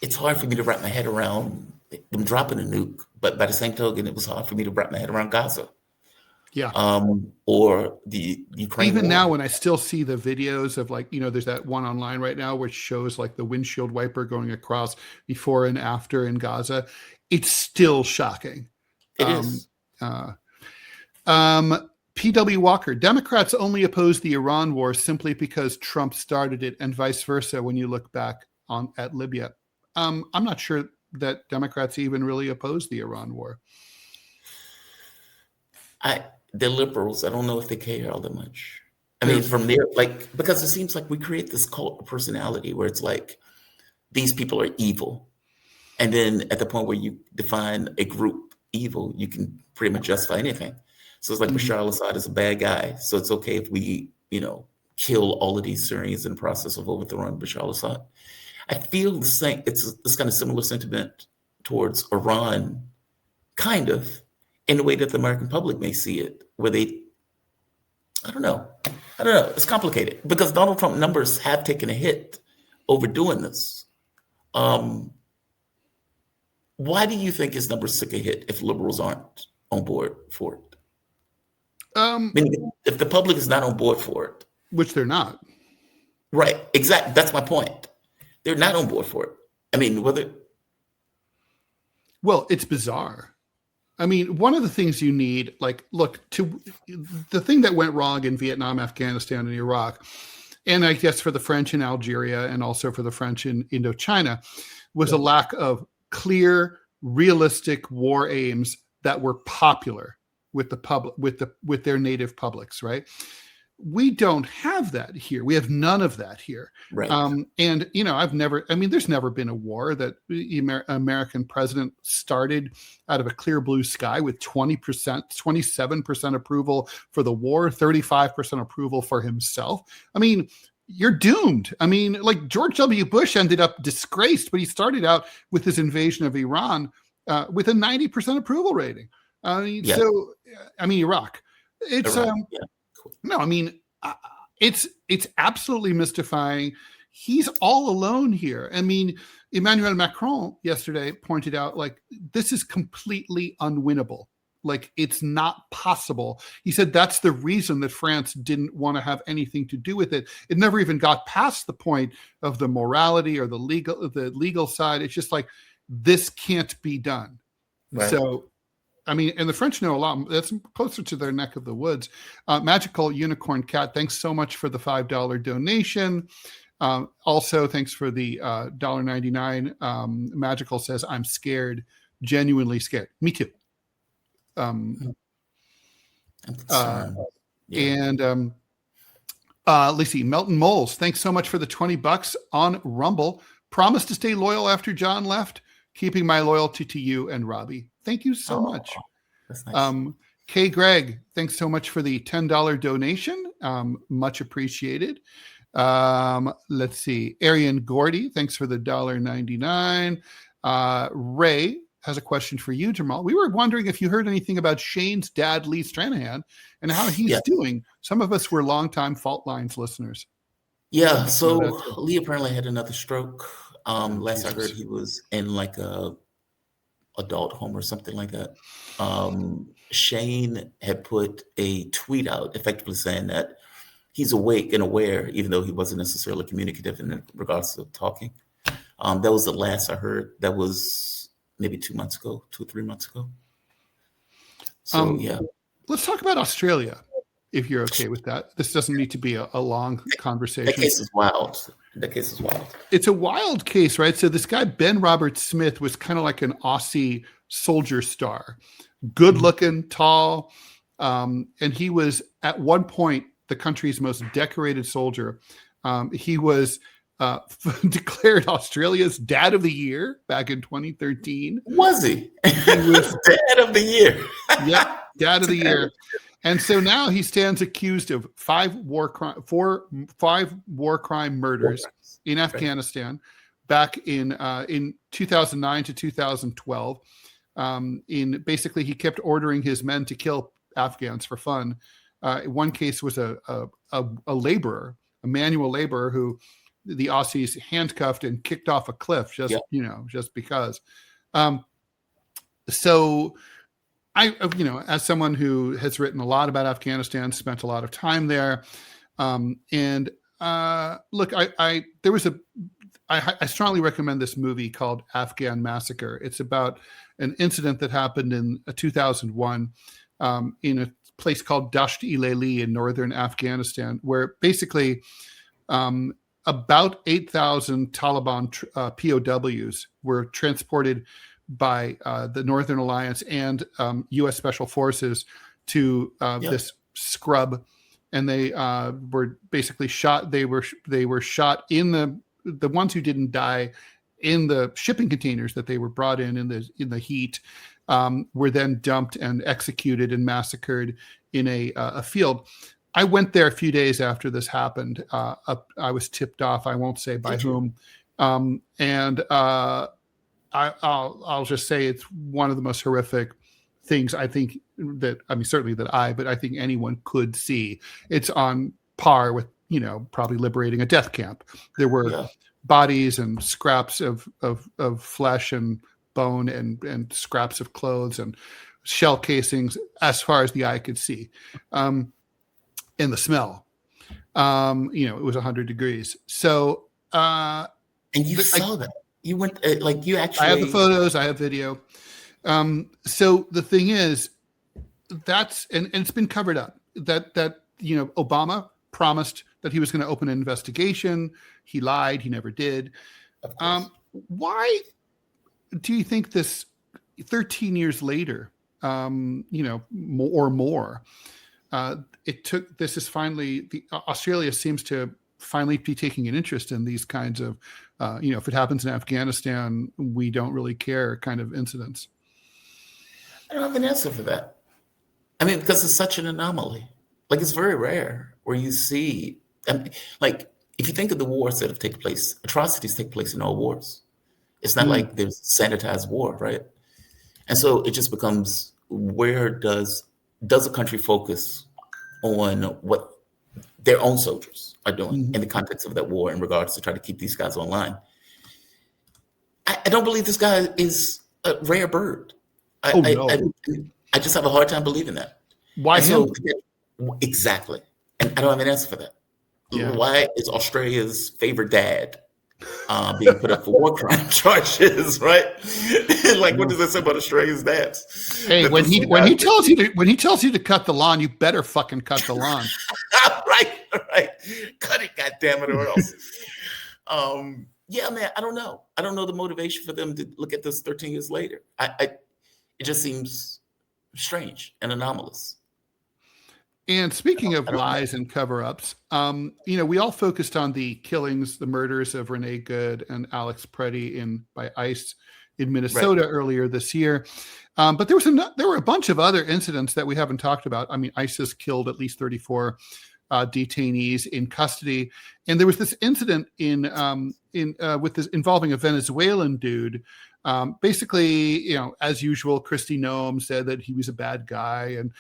it's hard for me to wrap my head around them dropping a nuke, but by the same token, it was hard for me to wrap my head around Gaza. Yeah. Or the Ukraine. Even war. now, when I still see the videos of there's that one online right now which shows like the windshield wiper going across before and after in Gaza, it's still shocking. It is. P.W. Walker, Democrats only oppose the Iran war simply because Trump started it, and vice versa when you look back at Libya. I'm not sure that Democrats even really oppose the Iran war. The liberals, I don't know if they care all that much. I mean, from there, because it seems like we create this cult of personality where it's like, these people are evil. And then at the point where you define a group evil, you can pretty much justify anything. So it's like Bashar al-Assad is a bad guy. So it's okay if we, kill all of these Syrians in the process of overthrowing Bashar al-Assad. I feel the same. It's this kind of similar sentiment towards Iran, kind of, in the way that the American public may see it, where I don't know. It's complicated because Donald Trump numbers have taken a hit over doing this. Why do you think his numbers took a hit if liberals aren't on board for it? I mean, if the public is not on board for it. Which they're not. Right, exactly. That's my point. They're not on board for it. I mean, Well, it's bizarre. I mean, one of the things you need, the thing that went wrong in Vietnam, Afghanistan, and Iraq, and I guess for the French in Algeria and also for the French in Indochina, was a lack of clear, realistic war aims that were popular with the public, with their native publics, right? We don't have that here. We have none of that here. Right. And, there's never been a war that the American president started out of a clear blue sky with 20%, 27% approval for the war, 35% approval for himself. I mean, you're doomed. I mean, George W. Bush ended up disgraced, but he started out with his invasion of Iran with a 90% approval rating. Iraq. It's No, I mean, it's absolutely mystifying. He's all alone here. I mean, Emmanuel Macron yesterday pointed out, this is completely unwinnable. It's not possible. He said that's the reason that France didn't want to have anything to do with it. It never even got past the point of the morality or the legal side. It's just this can't be done. Right. So, I mean, and the French know a lot. That's closer to their neck of the woods. Magical Unicorn Cat, thanks so much for the $5 donation. Also, thanks for the $1.99. Magical says, I'm scared, genuinely scared. Me too. Let's see, Melton Moles, thanks so much for the $20 on Rumble. Promise to stay loyal after John left, keeping my loyalty to you and Robbie. Thank you so much. That's nice. Kay Gregg, thanks so much for the $10 donation. Much appreciated. Let's see. Arian Gordy, thanks for the $1.99. Ray has a question for you, Jamal. We were wondering if you heard anything about Shane's dad, Lee Stranahan, and how he's doing. Some of us were longtime Fault Lines listeners. Yeah, so Lee apparently had another stroke. Last I heard, he was in a adult home or something like that. Shane had put a tweet out effectively saying that he's awake and aware, even though he wasn't necessarily communicative in regards to talking. That was the last I heard. That was maybe 2 months ago, 2 or 3 months ago. So, Let's talk about Australia, if you're okay with that. This doesn't need to be a long conversation. That case is wild. It's a wild case, right? So this guy, Ben Robert Smith, was kind of like an Aussie soldier star. Good looking, tall. And he was at one point the country's most decorated soldier. He was declared Australia's Dad of the Year back in 2013. Was he? He was Dad of the Year. Yeah, Dad of the Year. And so now he stands accused of five war crime murders in Afghanistan back in 2009 to 2012. In basically, he kept ordering his men to kill Afghans for fun. One case was a laborer, a manual laborer who the Aussies handcuffed and kicked off a cliff just because. So I, as someone who has written a lot about Afghanistan, spent a lot of time there, and look, I strongly recommend this movie called Afghan Massacre. It's about an incident that happened in 2001 in a place called Dasht-e-Leili in northern Afghanistan, where basically about 8,000 Taliban POWs were transported by the Northern Alliance and U.S. Special Forces to this scrub, and they were basically shot. They were shot in the ones who didn't die in the shipping containers that they were brought in the heat, were then dumped and executed and massacred in a field. I went there a few days after this happened. I was tipped off. I won't say by whom, and I'll just say it's one of the most horrific things I think that, certainly that but I think anyone could see. It's on par with, probably liberating a death camp. There were bodies and scraps of flesh and bone and scraps of clothes and shell casings as far as the eye could see. And the smell, it was 100 degrees. So, and you saw that. You went you actually. I have the photos. I have video. So the thing is, and it's been covered up. That Obama promised that he was going to open an investigation. He lied. He never did. Why do you think this 13 years later, or more, it took? This is finally Australia seems to finally be taking an interest in these kinds of, if it happens in Afghanistan, we don't really care kind of incidents. I don't have an answer for that. Because it's such an anomaly. It's very rare where you see, if you think of the wars that have taken place, atrocities take place in all wars. It's not like there's sanitized war, right? And so it just becomes, where does a country focus on what their own soldiers are doing in the context of that war in regards to try to keep these guys online? I don't believe this guy is a rare bird. I just have a hard time believing that. Why him? Exactly. And I don't have an answer for that. Yeah. Why is Australia's favorite dad being put up for war crime charges, right? What does that say about Australia's dads? Hey, when he tells you to cut the lawn, you better fucking cut the lawn. right. Cut it, goddammit, or else. I don't know. I don't know the motivation for them to look at this 13 years later. It just seems strange and anomalous. And speaking of lies and cover-ups, we all focused on the killings, the murders of Renee Good and Alex Preddy by ICE in Minnesota earlier this year. But there were a bunch of other incidents that we haven't talked about. ISIS killed at least 34 detainees in custody, and there was this incident with this involving a Venezuelan dude. Basically, as usual, Kristi Noem said that he was a bad guy, and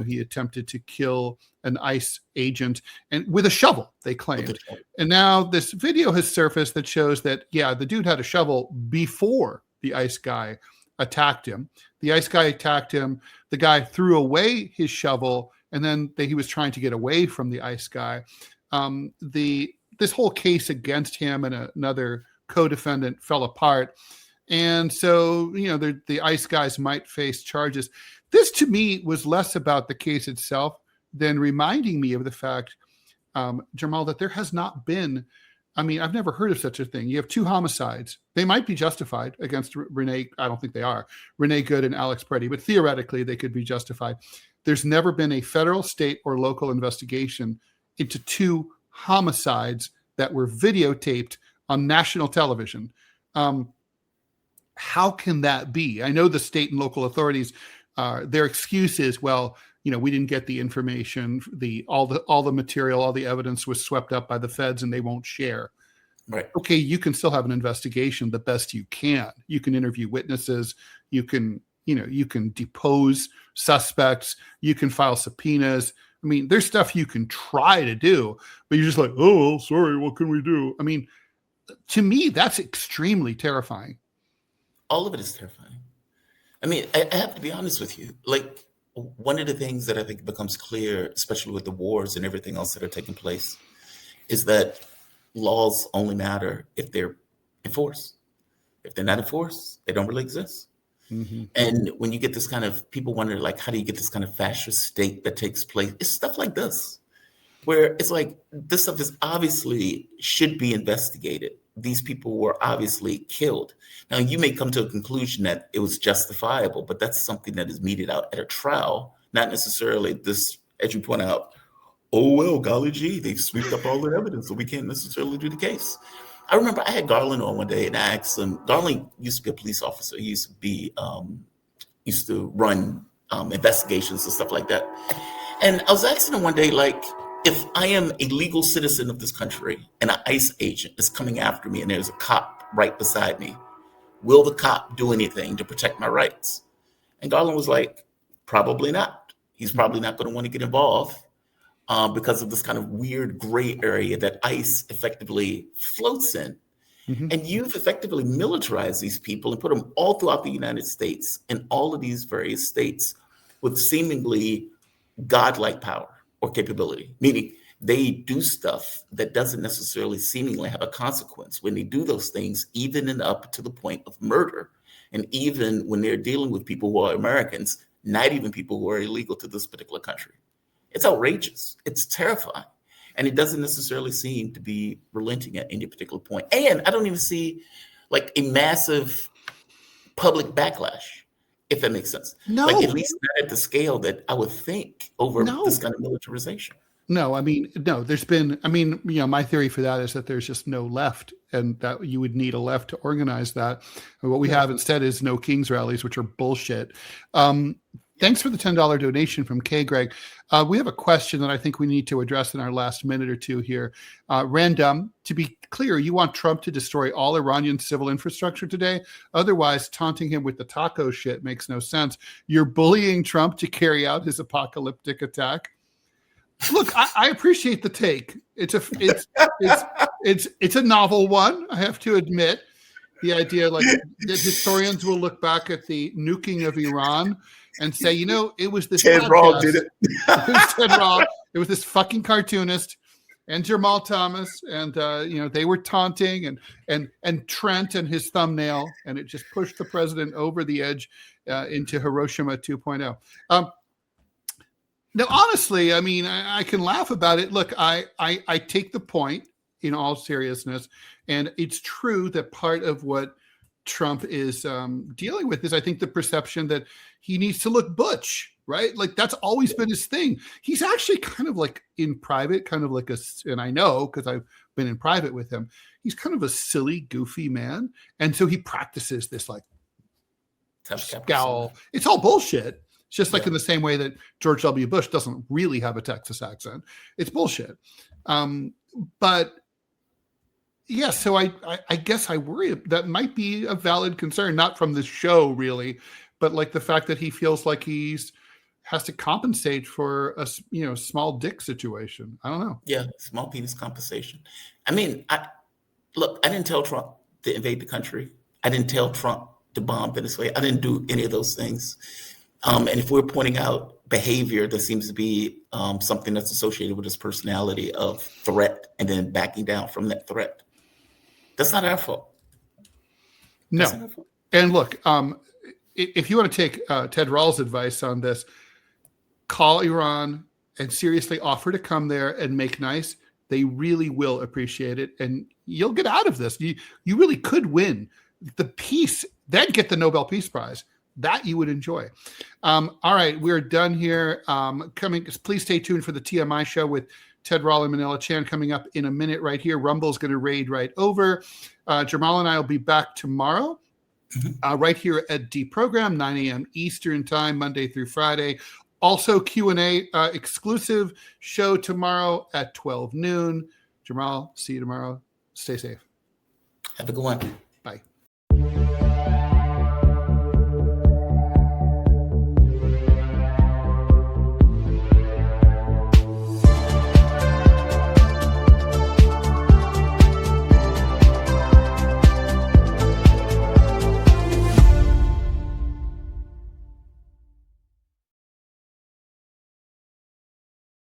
he attempted to kill an ICE agent and with a shovel, they claimed. And now this video has surfaced that shows that the dude had a shovel before the ICE guy attacked him. The ICE guy attacked him. The guy threw away his shovel, and then he was trying to get away from the ICE guy. This whole case against him and another co-defendant fell apart. And so, the ICE guys might face charges. This, to me, was less about the case itself than reminding me of the fact, Jamarl, that there has not been, I've never heard of such a thing. You have two homicides. They might be justified against Renee. I don't think they are. Renee Good and Alex Preddy, but theoretically they could be justified. There's never been a federal, state, or local investigation into two homicides that were videotaped on national television. How can that be? I know the state and local authorities, their excuse is, well, we didn't get the information, all the material, all the evidence was swept up by the feds and they won't share. Right. Okay, you can still have an investigation the best you can. You can interview witnesses, you can depose suspects, you can file subpoenas. I mean, there's stuff you can try to do, but you're just like, oh, well, sorry, what can we do? I mean, to me, that's extremely terrifying. All of it is terrifying. I mean, I have to be honest with you. Like, one of the things that I think becomes clear, especially with the wars and everything else that are taking place, is that laws only matter if they're enforced. If they're not enforced, they don't really exist. Mm-hmm. And when you get this kind of, people wonder, like, how do you get this kind of fascist state that takes place? It's stuff like this, where it's like, this stuff is obviously should be investigated. These people were obviously killed. Now, you may come to a conclusion that it was justifiable, but that's something that is meted out at a trial, not necessarily this, as you point out, oh, well, golly gee, they've swept up all the evidence, so we can't necessarily do the case. I remember I had Garland on one day and I asked him, Garland used to be a police officer. He used to run investigations and stuff like that. And I was asking him one day, like, if I am a legal citizen of this country and an ICE agent is coming after me and there's a cop right beside me, will the cop do anything to protect my rights? And Garland was like, probably not. He's probably not going to want to get involved because of this kind of weird gray area that ICE effectively floats in. Mm-hmm. And you've effectively militarized these people and put them all throughout the United States in all of these various states with seemingly godlike power or capability, meaning they do stuff that doesn't necessarily seemingly have a consequence when they do those things, even and up to the point of murder. And even when they're dealing with people who are Americans, not even people who are illegal to this particular country. It's outrageous. It's terrifying. And it doesn't necessarily seem to be relenting at any particular point. And I don't even see like a massive public backlash, if that makes sense. No. Like, at least not at the scale that I would think over this kind of militarization. No, I mean, no, my theory for that is that there's just no left and that you would need a left to organize that. And what we have instead is no King's rallies, which are bullshit. Thanks for the $10 donation from K. Greg. We have a question that I think we need to address in our last minute or two here. Random, to be clear, you want Trump to destroy all Iranian civil infrastructure today? Otherwise, taunting him with the taco shit makes no sense. You're bullying Trump to carry out his apocalyptic attack. Look, I appreciate the take. It's a novel one, I have to admit. The idea, like, that historians will look back at the nuking of Iran and say, it was this Ted Rall did it. It was Ted Rall. It was this fucking cartoonist and Jamal Thomas, and they were taunting and Trent and his thumbnail, and it just pushed the president over the edge into Hiroshima 2.0. No, honestly, I mean, I can laugh about it. Look, I take the point in all seriousness, and it's true that part of what Trump is dealing with is, I think, the perception that he needs to look butch, right? Like, that's always been his thing. He's actually kind of like in private, kind of like and I know because I've been in private with him, he's kind of a silly, goofy man. And so he practices this like scowl. It's all bullshit. It's just like in the same way that George W. Bush doesn't really have a Texas accent. It's bullshit. But yeah, so I guess I worry that might be a valid concern, not from the show really, but like the fact that he feels like has to compensate for a small dick situation. I don't know. Yeah, small penis compensation. I mean, I didn't tell Trump to invade the country. I didn't tell Trump to bomb Venezuela. I didn't do any of those things. And if we're pointing out behavior that seems to be something that's associated with his personality of threat and then backing down from that threat, that's not our fault. No. And look, if you want to take Ted Rall's advice on this, call Iran and seriously offer to come there and make nice. They really will appreciate it. And you'll get out of this. You really could win the peace, then get the Nobel Peace Prize. That you would enjoy. All right, we're done here. Please stay tuned for the TMI show with Ted Rall and Manila Chan coming up in a minute right here. Rumble's going to raid right over. Jamarl and I will be back tomorrow right here at DeProgram, 9 a.m. Eastern time, Monday through Friday. Also, Q&A exclusive show tomorrow at 12 noon. Jamarl, see you tomorrow. Stay safe. Have a good one.